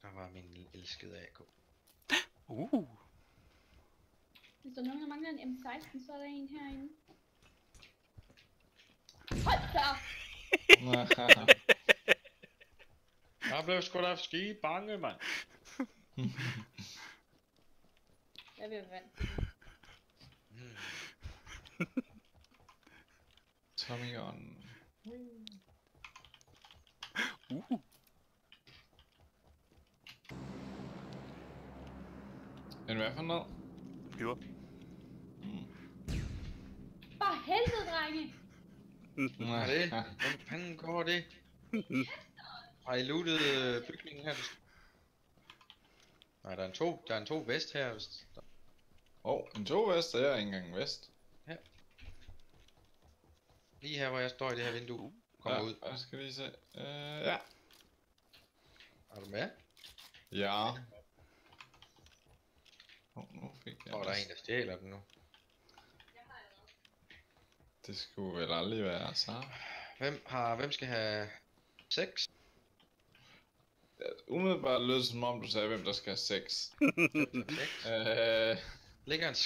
Der var min elskede AK. Hvis der er nogen, der mangler en M16, så er der en herinde. Hold da op! Jeg blev sgu da skide bange, mand. Jeg vil vand. Tommy on. En hvad for noget? Jo. For helvede, drenge! Hvad er det? Hvordan fanden går det? Har I lootet bygningen her? Nej, der er en 2 vest her, vist. En 2 vest, og jeg er ikke engang vest. Lige her, hvor jeg står i det her vindue. Kommer ud. Jeg skal lige se. Ja. Er du med? Ja. Nu fik jeg Der er en, der stjæler den nu. Det skulle vel aldrig være så. Hvem skal have 6? Umiddelbart lød som om du sagde, hvem der skal have 6. Ligger en